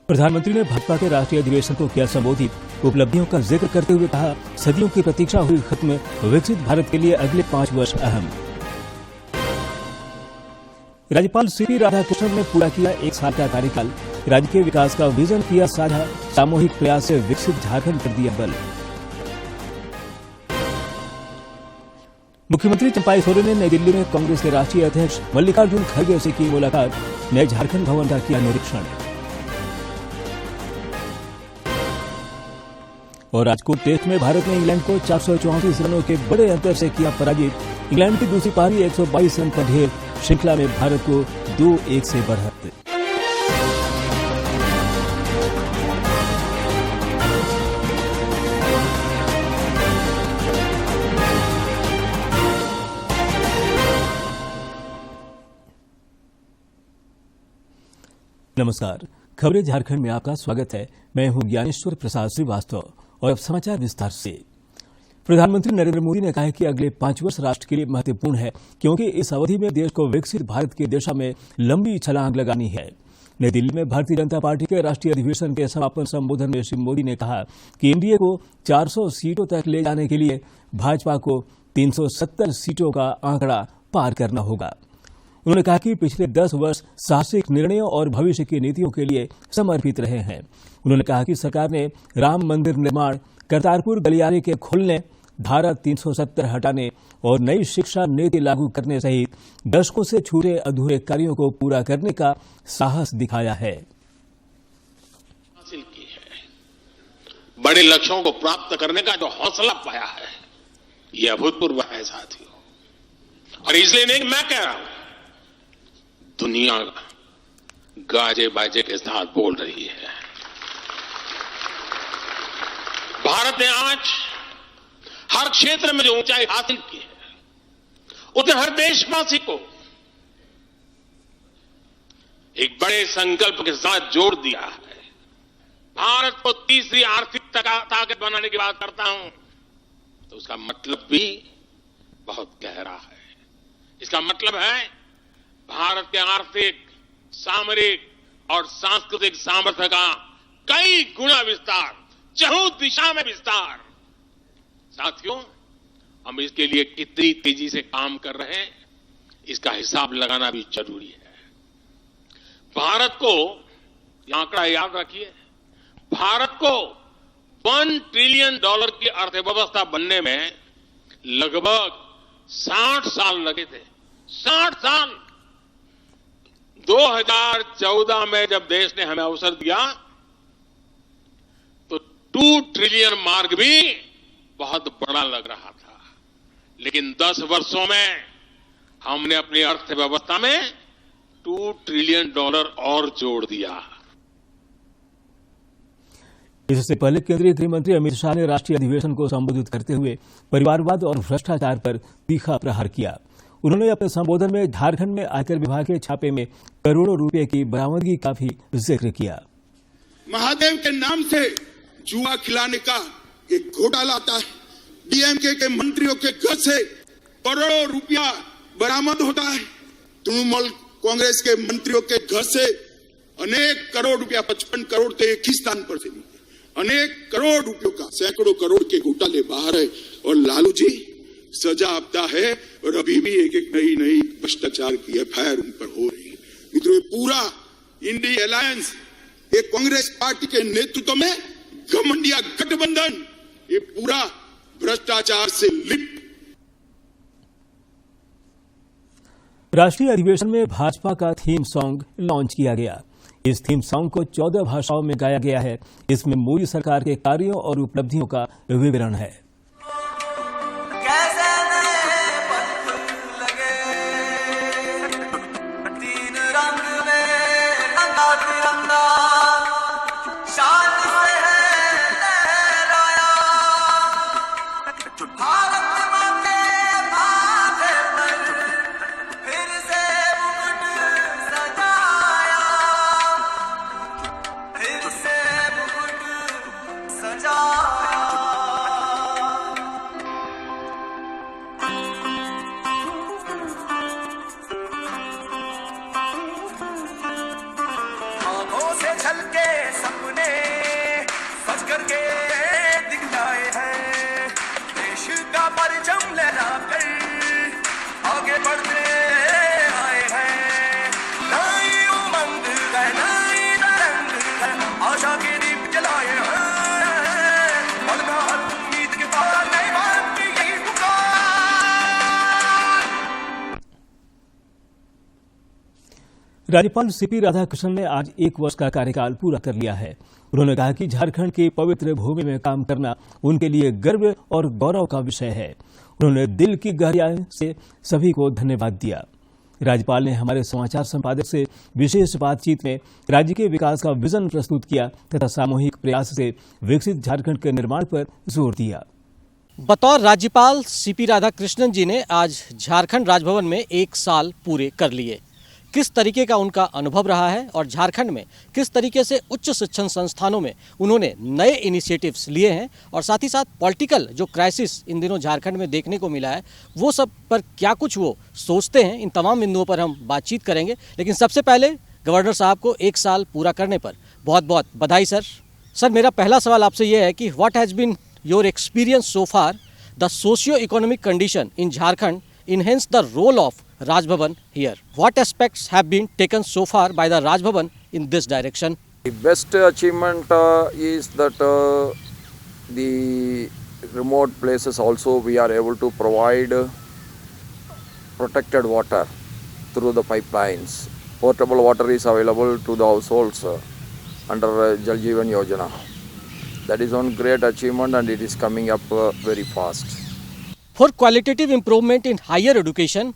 प्रधानमंत्री ने भाजपा के राष्ट्रीय अधिवेशन को किया संबोधित। उपलब्धियों का जिक्र करते हुए कहा, सदियों की प्रतीक्षा हुई खत्म, विकसित भारत के लिए अगले 5 वर्ष अहम। राज्यपाल सीपी राधाकृष्णन ने पूरा किया 1 साल का कार्यकाल। राज्य के विकास का विजन किया साझा, सामूहिक प्रयास से विकसित झारखंड कर दिया बल। मुख्यमंत्री चंपाई सोरेन ने नई दिल्ली में कांग्रेस के राष्ट्रीय अध्यक्ष मल्लिकार्जुन खड़गे से की मुलाकात। नए झारखंड भवन का किया निरीक्षण। और राजकोट टेस्ट में भारत ने इंग्लैंड को 434 रनों के बड़े अंतर से किया पराजित। इंग्लैंड की दूसरी पारी 122 रन का ढेर। श्रृंखला में भारत को 2-1 से बढ़त। नमस्कार, खबरें झारखंड में आपका स्वागत है। मैं हूं ज्ञानेश्वर प्रसाद श्रीवास्तव और अब समाचार विस्तार से। प्रधानमंत्री नरेंद्र मोदी ने कहा है कि अगले 5 वर्ष राष्ट्र के लिए महत्वपूर्ण है, क्योंकि इस अवधि में देश को विकसित भारत की दिशा में लंबी छलांग लगानी है। नई दिल्ली में भारतीय जनता पार्टी के राष्ट्रीय अधिवेशन के समापन संबोधन में श्री मोदी ने कहा कि एनडीए को 400 सीटों तक ले जाने के लिए भाजपा को 370 सीटों का आंकड़ा पार करना होगा। उन्होंने कहा कि पिछले 10 वर्ष साहसिक निर्णयों और भविष्य की नीतियों के लिए समर्पित रहे हैं। उन्होंने कहा कि सरकार ने राम मंदिर निर्माण, करतारपुर गलियारे के खुलने, धारा 370 हटाने और नई शिक्षा नीति लागू करने सहित दशकों से छूटे अधूरे कार्यों को पूरा करने का साहस दिखाया है। हासिल की है, बड़े लक्ष्यों को प्राप्त करने का जो हौसला पाया है, यह अभूतपूर्व है साथियों। और इसलिए नहीं मैं कह रहा हूं, दुनिया गाजे बाजे के साथ बोल रही है। भारत ने आज हर क्षेत्र में जो ऊंचाई हासिल की है, उसने हर देशवासी को एक बड़े संकल्प के साथ जोड़ दिया है। भारत को तीसरी आर्थिक ताकत बनाने की बात करता हूं तो उसका मतलब भी बहुत गहरा है। इसका मतलब है भारत के आर्थिक, सामरिक और सांस्कृतिक सामर्थ्य का कई गुना विस्तार, चहुं दिशा में विस्तार। साथियों, हम इसके लिए कितनी तेजी से काम कर रहे हैं, इसका हिसाब लगाना भी जरूरी है। भारत को, यह आंकड़ा याद रखिए, भारत को $1 ट्रिलियन की अर्थव्यवस्था बनने में लगभग 60 साल लगे थे। 60 साल। 2014 में जब देश ने हमें अवसर दिया तो 2 ट्रिलियन मार्क भी बहुत बड़ा लग रहा था, लेकिन 10 वर्षों में हमने अपनी अर्थव्यवस्था में $2 ट्रिलियन और जोड़ दिया। इससे पहले केंद्रीय गृह मंत्री अमित शाह ने राष्ट्रीय अधिवेशन को संबोधित करते हुए परिवारवाद और भ्रष्टाचार पर तीखा प्रहार किया। उन्होंने अपने संबोधन में झारखंड में आयकर विभाग के छापे में करोड़ों रुपए की बरामदगी का भी जिक्र किया। महादेव के नाम से जुआ खिलाने का एक घोटाला आता है। डीएमके के मंत्रियों के घर से करोड़ों रुपया बरामद होता है। तृणमूल कांग्रेस के मंत्रियों के घर से अनेक करोड़ रुपया, 55 करोड़ तो एक ही स्थान पर से मिले, अनेक करोड़ रुपयों का, सैकड़ों करोड़ के घोटाले बाहर है। और लालू जी सजा आपता है और अभी भी एक नई भ्रष्टाचार की एफआईआर उन पर हो रही है। मित्रों, ये पूरा इंडी अलायंस, ये कांग्रेस पार्टी के नेतृत्व में घमंडिया गठबंधन, ये पूरा भ्रष्टाचार से लिप्त। राष्ट्रीय अधिवेशन में भाजपा का थीम सॉन्ग लॉन्च किया गया। इस थीम सॉन्ग को 14 भाषाओं में गाया गया है। इसमें मोदी सरकार के कार्यों और उपलब्धियों का विवरण है। राज्यपाल सीपी राधाकृष्णन ने आज 1 वर्ष का कार्यकाल पूरा कर लिया है। उन्होंने कहा कि झारखंड की पवित्र भूमि में काम करना उनके लिए गर्व और गौरव का विषय है। उन्होंने दिल की गहराई से सभी को धन्यवाद दिया। राज्यपाल ने हमारे समाचार संपादक से विशेष बातचीत में राज्य के विकास का विजन प्रस्तुत किया तथा सामूहिक प्रयास से विकसित झारखंड के निर्माण पर जोर दिया। बतौर राज्यपाल सीपी राधाकृष्णन जी ने आज झारखंड राजभवन में 1 साल पूरे कर लिए। किस तरीके का उनका अनुभव रहा है और झारखंड में किस तरीके से उच्च शिक्षण संस्थानों में उन्होंने नए इनिशिएटिव्स लिए हैं और साथ ही साथ पॉलिटिकल जो क्राइसिस इन दिनों झारखंड में देखने को मिला है वो सब पर क्या कुछ वो सोचते हैं, इन तमाम बिंदुओं पर हम बातचीत करेंगे। लेकिन सबसे पहले गवर्नर साहब को 1 साल पूरा करने पर बहुत बहुत बधाई सर। सर, मेरा पहला सवाल आपसे ये है कि what has been your experience so far the socio economic condition in Jharkhand enhance the role of Raj Bhavan here. What aspects have been taken so far by the Raj Bhavan in this direction? The best achievement is that the remote places also we are able to provide protected water through the pipelines. Portable water is available to the households under Jal Jeevan Yojana. That is one great achievement and it is coming up very fast. For qualitative improvement in higher education,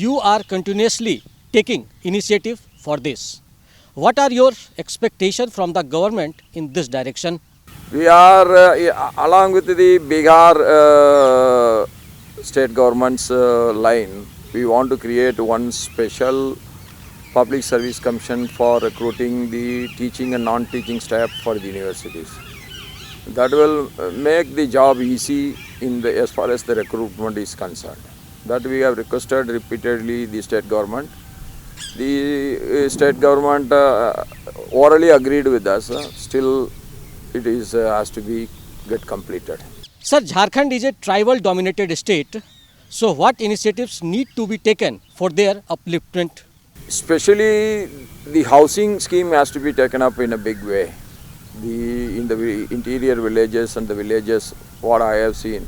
you are continuously taking initiative for this. What are your expectations from the government in this direction? We are along with the Bihar state government's line. We want to create one special public service commission for recruiting the teaching and non-teaching staff for the universities. That will make the job easy as far as the recruitment is concerned. That we have requested repeatedly the state government. The state government orally agreed with us. Still, it is has to be get completed. Sir, Jharkhand is a tribal-dominated state. So, what initiatives need to be taken for their upliftment? Especially, the housing scheme has to be taken up in a big way. In the interior villages and the villages, what I have seen,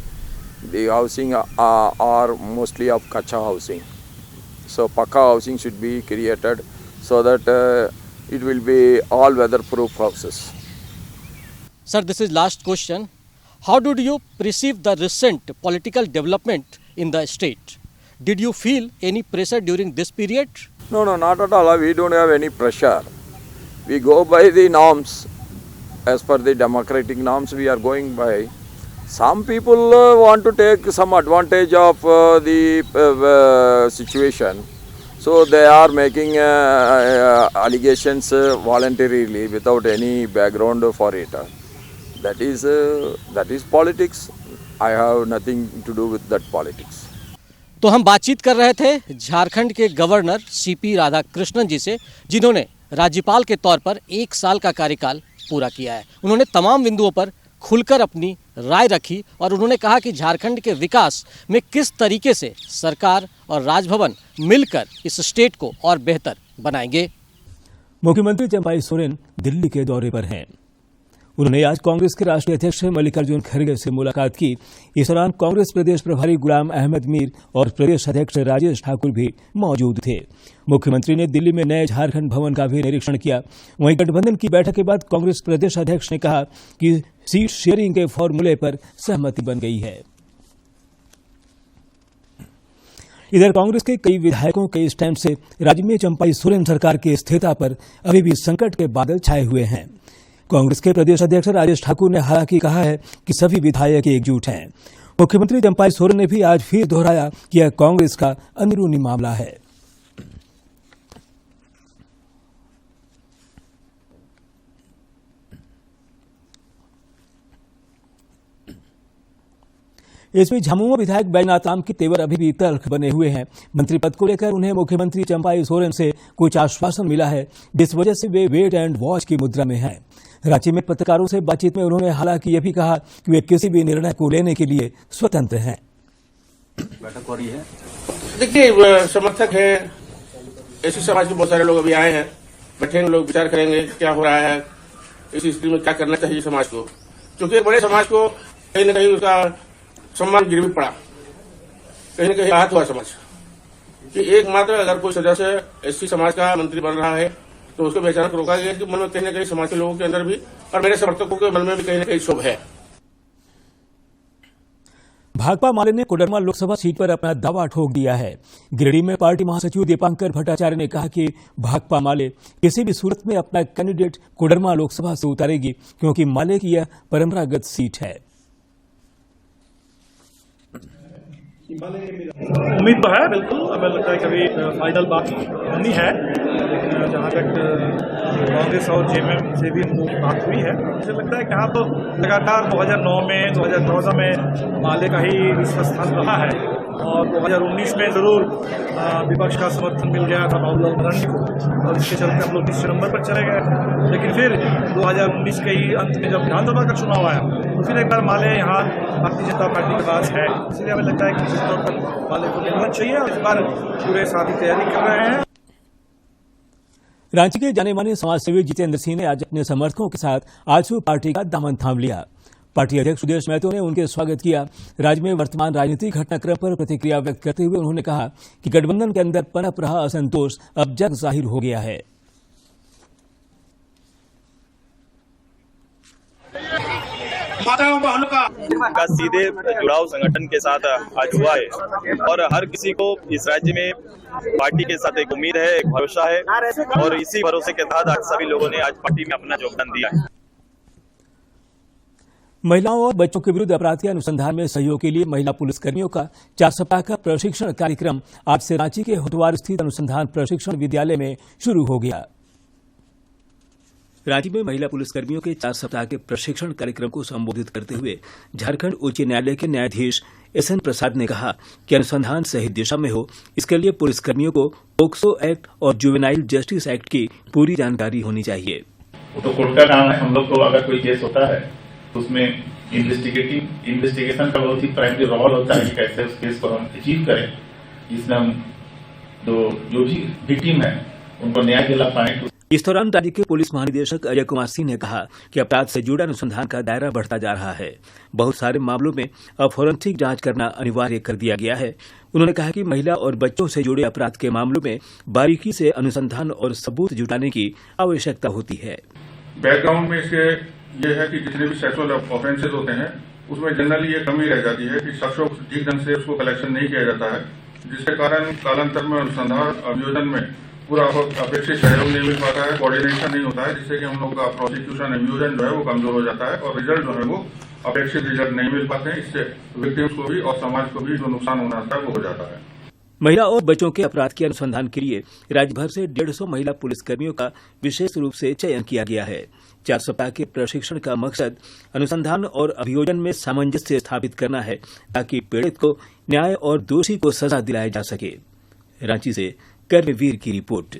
the housing are mostly of kacha housing. So Pakka housing should be created so that it will be all weatherproof houses. Sir, this is last question. How did you perceive the recent political development in the state? Did you feel any pressure during this period? No, not at all. We don't have any pressure. We go by the norms. As per the democratic norms, we are going by. Some people want to take some advantage of the situation. So they are making allegations voluntarily without any background for it. That is politics. I have nothing to do with that politics. तो हम बातचीत कर रहे थे झारखंड के governor CP Radhakrishnan जी से, जिन्होंने राज्यपाल के तौर पर 1 साल का कार्यकाल पूरा किया है। उन्होंने तमाम बिंदुओं पर खुलकर अपनी राय रखी और उन्होंने कहा कि झारखंड के विकास में किस तरीके से सरकार और राजभवन मिलकर इस स्टेट को और बेहतर बनाएंगे। मुख्यमंत्री चंपाई सोरेन दिल्ली के दौरे पर हैं। उन्होंने आज कांग्रेस के राष्ट्रीय अध्यक्ष मल्लिकार्जुन खड़गे से मुलाकात की। इस दौरान कांग्रेस प्रदेश प्रभारी गुलाम अहमद मीर और प्रदेश अध्यक्ष राजेश ठाकुर भी मौजूद थे। मुख्यमंत्री ने दिल्ली में नए झारखंड भवन का भी निरीक्षण किया। वहीं गठबंधन की बैठक के बाद कांग्रेस प्रदेश अध्यक्ष ने कहा कि सीट शेयरिंग के फॉर्मूले पर सहमति बन गई है। इधर कांग्रेस के कई विधायकों के स्टैंड से राज्य में चंपाई सोरेन सरकार की स्थिरता पर अभी भी संकट के बादल छाए हुए हैं। कांग्रेस के प्रदेश अध्यक्ष राजेश ठाकुर ने हालांकि कहा है कि सभी विधायक एकजुट हैं। मुख्यमंत्री चंपाई सोरेन ने भी आज फिर दोहराया कि यह कांग्रेस का अंदरूनी मामला है। इस बीच झामुमो विधायक बैजनाथ राम के तेवर अभी भी तल्ख बने हुए हैं। मंत्री पद को लेकर उन्हें मुख्यमंत्री चंपाई सोरेन से कुछ आश्वासन मिला है, जिस वजह से वे वेट एंड वॉच की मुद्रा में हैं। रांची में पत्रकारों से बातचीत में उन्होंने हालांकि यह भी कहा कि वे किसी भी निर्णय को लेने के लिए स्वतंत्र हैं। बैठक हो रही है। देखिए, समर्थक है, ऐसे समाज के बहुत सारे लोग अभी आए हैं, बैठेंगे लोग, विचार करेंगे क्या हो रहा है, इस स्थिति में क्या करना चाहिए समाज को, क्योंकि बड़े समाज को कहीं न कहीं उसका सम्मान गिरवी पड़ा, कहीं न कहीं आहत हुआ समाज। कि एकमात्र अगर कोई सदस्य एससी समाज का मंत्री बन रहा है तो उसको पहचान रोका गया कि मन में कहीं न कहीं समाज के लोगों के अंदर भी और मेरे समर्थकों के मन में भी कहीं न कहीं क्षोभ है। भाकपा माले ने कोडरमा लोकसभा सीट पर अपना दावा ठोक दिया है। गिरिडीह में पार्टी महासचिव दीपांकर भट्टाचार्य ने कहा कि भाकपा माले किसी भी सूरत में अपना कैंडिडेट कोडरमा लोकसभा से उतारेगी, क्योंकि माले की यह परंपरागत सीट है। उम्मीद तो है, बिल्कुल। हमें लगता है कभी फाइनल बात नहीं है, लेकिन जहाँ तक कांग्रेस और जेएमएम से भी बात हुई है, मुझे लगता है कि यहाँ तो लगातार 2009 में 2014 में माले का ही विश्व स्थान रहा है और 2019 में जरूर विपक्ष का समर्थन मिल गया था बाबूलाल मरांडी को और इसके चलते हम लोग तीसरे नंबर पर चले गए। लेकिन फिर 2019 के ही अंत में जब विधानसभा का चुनाव आया तो फिर एक बार माले यहाँ भारतीय जनता पार्टी के पास है, इसलिए हमें लगता है कि इस तौर पर माले को मिलना चाहिए और इस बार पूरे साथ ही तैयारी कर रहे हैं। रांची के जाने माने समाजसेवी जितेंद्र सिंह ने आज अपने समर्थकों के साथ आजसू पार्टी का दामन थाम लिया। पार्टी अध्यक्ष सुदेश महतो ने उनके स्वागत किया। राज्य में वर्तमान राजनीतिक घटनाक्रम पर प्रतिक्रिया व्यक्त करते हुए उन्होंने कहा कि गठबंधन के अंदर पनप रहा असंतोष अब जग जाहिर हो गया है। माताओं बहनों का सीधे जुड़ाव संगठन के साथ आज हुआ है और हर किसी को इस राज्य में पार्टी के साथ एक उम्मीद है, एक भरोसा है और इसी भरोसे के तहत आज सभी लोगों ने आज पार्टी में अपना योगदान दिया है। महिलाओं और बच्चों के विरुद्ध अपराध के अनुसंधान में सहयोग के लिए महिला पुलिसकर्मियों का 4 सप्ताह का प्रशिक्षण कार्यक्रम आज से रांची के होटवार स्थित अनुसंधान प्रशिक्षण विद्यालय में शुरू हो गया। रांची में महिला पुलिसकर्मियों के 4 सप्ताह के प्रशिक्षण कार्यक्रम को संबोधित करते हुए झारखंड उच्च न्यायालय के न्यायाधीश एसएन प्रसाद ने कहा कि अनुसंधान सही दिशा में हो, इसके लिए पुलिसकर्मियों को पोक्सो एक्ट और जुवेनाइल जस्टिस एक्ट की पूरी जानकारी होनी चाहिए। तो कोर्ट का काम है, हम लोग को अगर कोई केस होता है तो उसमें इन्वेस्टिगेशन का बहुत ही प्राइमरी रोल होता है कि कैसे उस केस को हम अचीव करें, जिसमें हम जो भी विक्टिम है उनको न्याय दिला पाए। इस दौरान राज्य के पुलिस महानिदेशक अजय कुमार सिंह ने कहा कि अपराध से जुड़ा अनुसंधान का दायरा बढ़ता जा रहा है। बहुत सारे मामलों में अब फोरेंसिक जांच करना अनिवार्य कर दिया गया है। उन्होंने कहा कि महिला और बच्चों से जुड़े अपराध के मामलों में बारीकी से अनुसंधान और सबूत जुटाने की आवश्यकता होती है। बैकग्राउंड में इसके ये है कि जितने भी सेक्सुअल ऑफेंसेज होते हैं उसमें जनरली ये कमी रह जाती है कि शख्सों को ठीक ढंग से उसको कलेक्शन नहीं किया जाता है, जिसके कारण कालांतर में अनुसंधान अभियोजन में पूरा अपेक्षित सहयोग नहीं मिल पाता है, कोऑर्डिनेशन नहीं होता है, जिससे कि हम लोग का प्रोसिक्यूशन अभियोजन जो है वो कमजोर हो जाता है और रिजल्ट जो है वो अपेक्षित रिजल्ट नहीं मिल पाते हैं। इससे विक्टिम्स को भी और समाज को भी जो नुकसान होना था वो हो जाता है। महिला और बच्चों के अपराध के अनुसंधान के लिए राज्य भर से 150 महिला पुलिसकर्मियों का विशेष रूप से चयन किया गया है। 4 सप्ताह के प्रशिक्षण का मकसद अनुसंधान और अभियोजन में सामंजस्य स्थापित करना है, ताकि पीड़ित को न्याय और दोषी को सजा दिलाया जा सके। रांची से कर्मवीर की रिपोर्ट।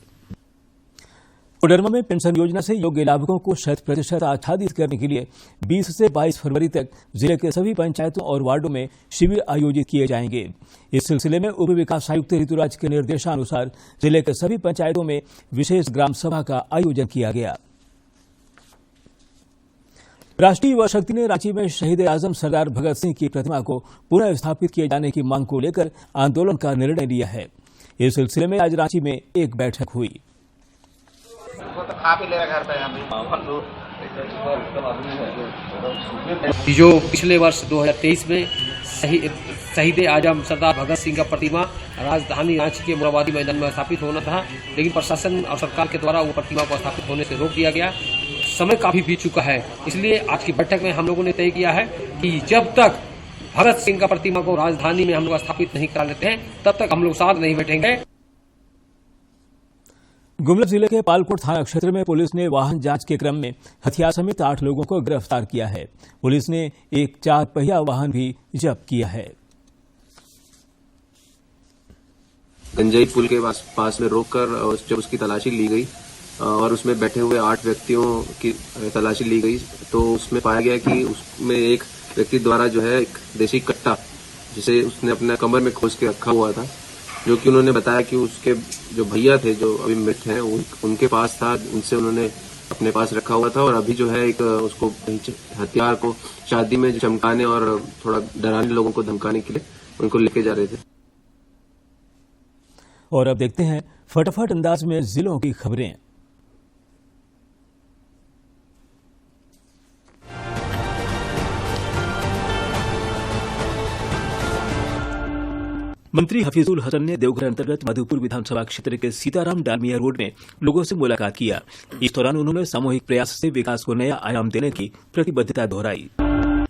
कोडरमा में पेंशन योजना से योग्य लाभुकों को 100% आच्छादित करने के लिए 20 से 22 फरवरी तक जिले के सभी पंचायतों और वार्डों में शिविर आयोजित किए जाएंगे। इस सिलसिले में उप विकास आयुक्त ऋतुराज के निर्देशानुसार जिले के सभी पंचायतों में विशेष ग्राम सभा का आयोजन किया गया। राष्ट्रीय युवा शक्ति ने रांची में शहीद आजम सरदार भगत सिंह की प्रतिमा को पुनः स्थापित किए जाने की मांग को लेकर आंदोलन का निर्णय लिया है। इस सिलसिले में आज रांची में एक बैठक हुई। जो पिछले वर्ष 2023 में शहीद आजम सरदार भगत सिंह का प्रतिमा राजधानी रांची के मोराबादी मैदान में स्थापित होना था, लेकिन प्रशासन और सरकार के द्वारा वो प्रतिमा को स्थापित होने से रोक दिया गया। समय काफी बीत चुका है, इसलिए आज की बैठक में हम लोगों ने तय किया है कि जब तक भगत सिंह का प्रतिमा को राजधानी में हम लोग स्थापित नहीं करा लेते हैं तब तक हम लोग साथ नहीं बैठेंगे। गुमला जिले के पालकोट थाना क्षेत्र में पुलिस ने वाहन जांच के क्रम में हथियार समेत 8 लोगों को गिरफ्तार किया है। पुलिस ने एक 4 पहिया वाहन भी जब्त किया है। गंजई पुल के पास में रोककर जब उसकी तलाशी ली गई और उसमें बैठे हुए 8 व्यक्तियों की तलाशी ली गई तो उसमें पाया गया कि उसमें एक व्यक्ति द्वारा जो है एक देसी कट्टा जिसे उसने अपने कमर में खोस के रखा हुआ था, जो कि उन्होंने बताया कि उसके जो भैया थे जो अभी मृत हैं उनके पास था, उनसे उन्होंने अपने पास रखा हुआ था और अभी जो है एक उसको हथियार को शादी में चमकाने और थोड़ा डराने लोगों को धमकाने के लिए उनको लेके जा रहे थे। और अब देखते हैं फटाफट अंदाज में जिलों की खबरें। मंत्री हफीजुल हसन ने देवघर अंतर्गत मधुपुर विधानसभा क्षेत्र के सीताराम डालमिया रोड में लोगों से मुलाकात किया। इस दौरान उन्होंने सामूहिक प्रयास से विकास को नया आयाम देने की प्रतिबद्धता दोहराई।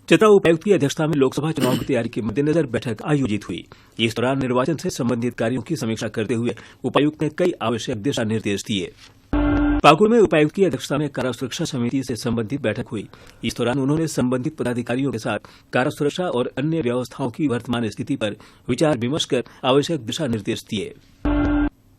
चतरा उपायुक्त की अध्यक्षता में लोकसभा चुनाव की तैयारी के मद्देनजर बैठक आयोजित हुई। इस दौरान निर्वाचन से संबंधित कार्यों की समीक्षा करते हुए उपायुक्त ने कई आवश्यक दिशा निर्देश दिए। पाकुड़ में उपायुक्त की अध्यक्षता में कारा सुरक्षा समिति से संबंधित बैठक हुई। इस दौरान उन्होंने संबंधित पदाधिकारियों के साथ कारा सुरक्षा और अन्य व्यवस्थाओं की वर्तमान स्थिति पर विचार विमर्श कर आवश्यक दिशा निर्देश दिए।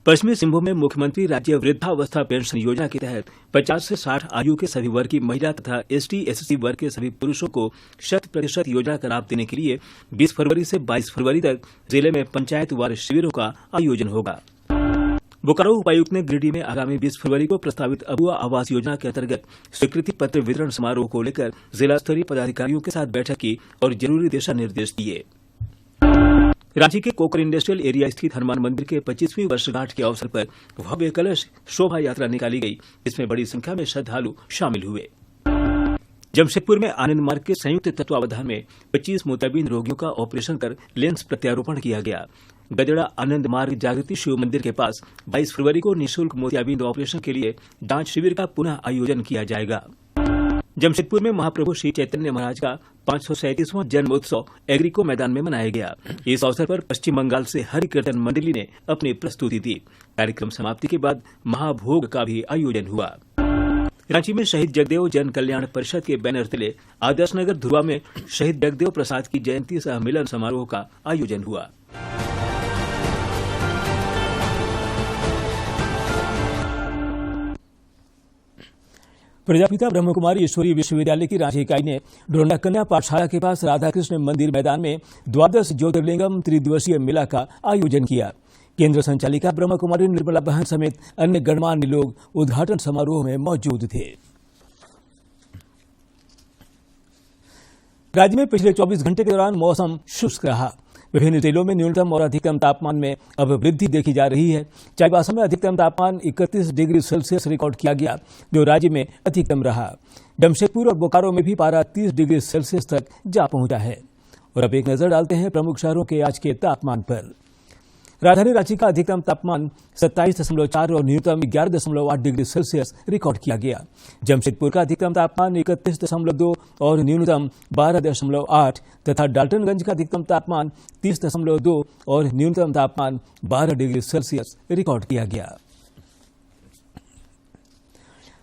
पश्चिमी सिंहभूम में मुख्यमंत्री राज्य वृद्धावस्था पेंशन योजना के तहत 50 से 60 आयु के सभी वर्ग की महिला तथा ST/SC वर्ग के सभी पुरुषों को 100% योजना का लाभ देने के लिए 20 फरवरी से 22 फरवरी तक जिले में पंचायतवार शिविरों का आयोजन होगा। बोकारो उपायुक्त ने गिरिडीह में आगामी 20 फरवरी को प्रस्तावित अबुआ आवास योजना के अंतर्गत स्वीकृति पत्र वितरण समारोह को लेकर जिला स्तरीय पदाधिकारियों के साथ बैठक की और जरूरी दिशा निर्देश दिए। रांची के कोकर इंडस्ट्रियल एरिया स्थित हनुमान मंदिर के 25वीं वर्षगांठ के अवसर पर भव्य कलश शोभा यात्रा निकाली गई। इसमें बड़ी संख्या में श्रद्धालु शामिल हुए। जमशेदपुर में आनंद मार्ग के संयुक्त तत्वावधान में 25 मोतियाबिंद रोगियों का ऑपरेशन कर लेंस प्रत्यारोपण किया गया। गजड़ा आनंद मार्ग जागृति शिव मंदिर के पास 22 फरवरी को निःशुल्क मोतियाबिंद ऑपरेशन के लिए जांच शिविर का पुनः आयोजन किया जाएगा। जमशेदपुर में महाप्रभु श्री चैतन्य महाराज का 537वां जन्मोत्सव एग्रीको मैदान में मनाया गया। इस अवसर पर पश्चिम बंगाल से हरि कीर्तन मंडली ने अपनी प्रस्तुति दी। कार्यक्रम समाप्ति के बाद महाभोग का भी आयोजन हुआ। रांची में शहीद जगदेव जन कल्याण परिषद के बैनर तले आदर्श नगर धुरवा में शहीद जगदेव प्रसाद की जयंती सह मिलन समारोह का आयोजन हुआ। प्रजापिता ब्रह्मकुमारी ईश्वरीय विश्वविद्यालय की रांची इकाई ने डोरंडा कन्या पाठशाला के पास राधाकृष्ण मंदिर मैदान में द्वादश ज्योतिर्लिंगम त्रिदिवसीय मेला का आयोजन किया। केंद्र संचालिका ब्रह्मकुमारी निर्मला बहन समेत अन्य गणमान्य लोग उद्घाटन समारोह में मौजूद थे। राज्य में पिछले 24 घंटे के दौरान मौसम शुष्क रहा। विभिन्न जिलों में न्यूनतम और अधिकतम तापमान में अब वृद्धि देखी जा रही है। चाईबासा में अधिकतम तापमान 31 डिग्री सेल्सियस रिकॉर्ड किया गया, जो राज्य में अधिकतम रहा। जमशेदपुर और बोकारो में भी पारा 30 डिग्री सेल्सियस तक जा पहुंचा है। और अब एक नजर डालते हैं प्रमुख शहरों के आज के तापमान पर। राजधानी रांची का अधिकतम तापमान 27.4 और न्यूनतम 11.8 डिग्री सेल्सियस रिकॉर्ड किया गया। जमशेदपुर का अधिकतम तापमान 31.2 और न्यूनतम 12.8 तथा डाल्टनगंज का अधिकतम तापमान 30.2 और न्यूनतम तापमान 12 डिग्री सेल्सियस रिकॉर्ड किया गया।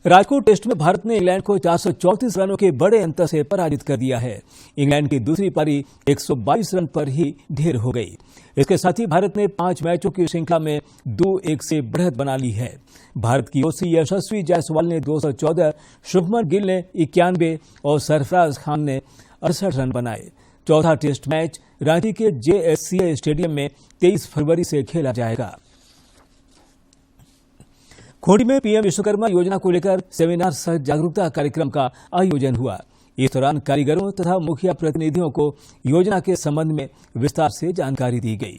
राजकोट टेस्ट में भारत ने इंग्लैंड को 434 रनों के बड़े अंतर से पराजित कर दिया है। इंग्लैंड की दूसरी पारी 122 रन पर ही ढेर हो गई। इसके साथ ही भारत ने 5 मैचों की श्रृंखला में 2-1 से बढ़त बना ली है। भारत की ओर से यशस्वी जायसवाल ने 214, शुभमन गिल ने 91 और सरफराज खान ने 68 रन बनाए। चौथा टेस्ट मैच रांची के JSCA स्टेडियम में 23 फरवरी से खेला जाएगा। खूंटी में PM विश्वकर्मा योजना को लेकर सेमिनार सह जागरूकता कार्यक्रम का आयोजन हुआ। इस दौरान कारीगरों तथा मुखिया प्रतिनिधियों को योजना के संबंध में विस्तार से जानकारी दी गई।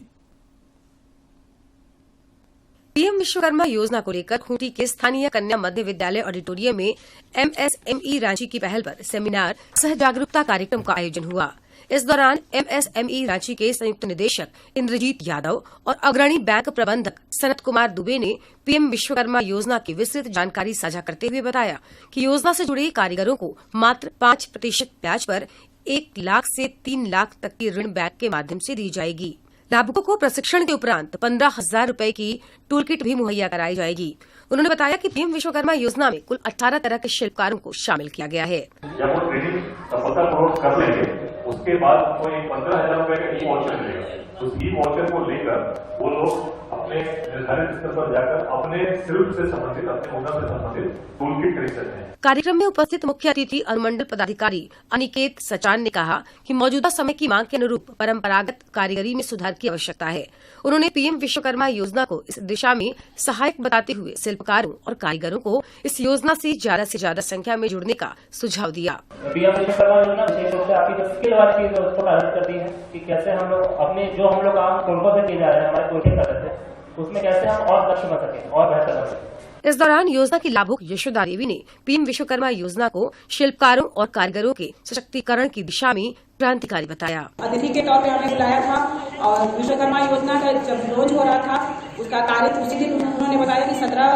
PM विश्वकर्मा योजना को लेकर खूंटी के स्थानीय कन्या मध्य विद्यालय ऑडिटोरियम में MSME रांची की पहल पर सेमिनार सह जागरूकता कार्यक्रम का आयोजन हुआ। इस दौरान MSME रांची के संयुक्त निदेशक इंद्रजीत यादव और अग्रणी बैंक प्रबंधक सनत कुमार दुबे ने PM विश्वकर्मा योजना की विस्तृत जानकारी साझा करते हुए बताया कि योजना से जुड़े कारीगरों को मात्र 5% ब्याज पर 1 लाख से 3 लाख तक की ऋण बैंक के माध्यम से दी जाएगी। लाभुकों को प्रशिक्षण के उपरांत 15,000 रूपये की टूल किट भी मुहैया कराई जाएगी। उन्होंने बताया कि PM विश्वकर्मा योजना में कुल 18 तरह के शिल्पकारों को शामिल किया गया है। जब वो ट्रेनिंग सफलतापूर्वक कर लेंगे उसके बाद वो 15,000 रूपये का ई-वाउचर मिलेगा। उस ई-वाउचर को लेकर वो लोग अपने निर्धारित स्तर पर जाकर अपने शिल्प से संबंधित, अपने हुनर से संबंधित टूल किट खरीद सकते हैं। कार्यक्रम में उपस्थित मुख्य अतिथि अनुमंडल पदाधिकारी अनिकेत सचान ने कहा कि मौजूदा समय की मांग के अनुरूप परंपरागत कारीगरी में सुधार की आवश्यकता है। उन्होंने PM विश्वकर्मा योजना को इस दिशा में सहायक बताते हुए शिल्पकारों और कारीगरों को इस योजना से ज्यादा संख्या में जुड़ने का सुझाव दिया। PM विश्वकर्मा योजना विशेष रूप से आपकी जो स्किल वाली व्यवस्था मदद करती है कि कैसे हम लोग अपने जो हम लोग काम कोलकाता किए जा रहे हैं, हमारे कोचिंग कर रहे थे, उसमें कैसे हम और दक्ष बन सकें और बेहतर बन सकें। इस दौरान योजना की लाभुक यशोदा देवी ने पीएम विश्वकर्मा योजना को शिल्पकारों और कारीगरों के सशक्तिकरण की दिशा में क्रांतिकारी बताया। अतिथि के तौर पे हमें बुलाया था और विश्वकर्मा योजना का जब लॉन्च हो रहा था उसका तारीख उसी दिन उन्होंने बताया कि 17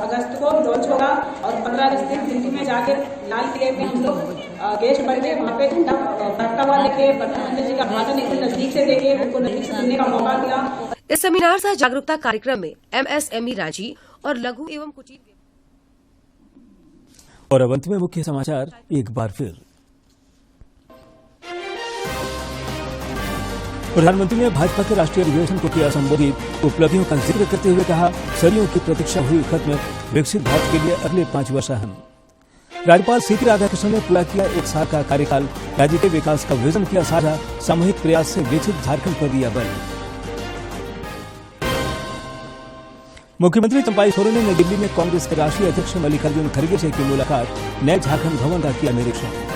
अगस्त को लॉन्च होगा और 15 अगस्त दिन दिल्ली में जाकर लाल किले में हम लोग गेस्ट बन के वहाँ पे झंडा फहरता हुआ देखे, प्रधानमंत्री जी का भाषण एकदम नजदीक से देखे, उनको नजदीक से सुनने का मौका मिला। इस सेमिनार सह जागरूकता कार्यक्रम में MSME रांची और लघु एवं कुटीर। और अब अंत में मुख्य समाचार एक बार फिर। प्रधानमंत्री ने भाजपा के राष्ट्रीय अधिवेशन को किया संबोधित। उपलब्धियों का जिक्र करते हुए कहा, सदियों की प्रतीक्षा हुई खत्म, विकसित भारत के लिए अगले 5 वर्ष अहम। राज्यपाल सीपी राधाकृष्णन ने पूरा किया 1 साल का कार्यकाल, राज्य के विकास का विजन किया साझा, सामूहिक प्रयास से विकसित झारखंड पर दिया बल। मुख्यमंत्री चंपाई सोरेन ने नई दिल्ली में कांग्रेस के राष्ट्रीय अध्यक्ष मल्लिकार्जुन खड़गे से की मुलाकात, नए झारखंड भवन का किया निरीक्षण।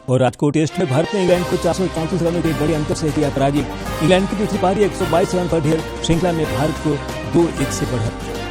और राजकोट टेस्ट में भारत ने इंग्लैंड को 434 रनों के बड़े अंतर से किया पराजित। इंग्लैंड की दूसरी पारी 122 रन पर ढेर, श्रृंखला में भारत को 2-1 से बढ़त।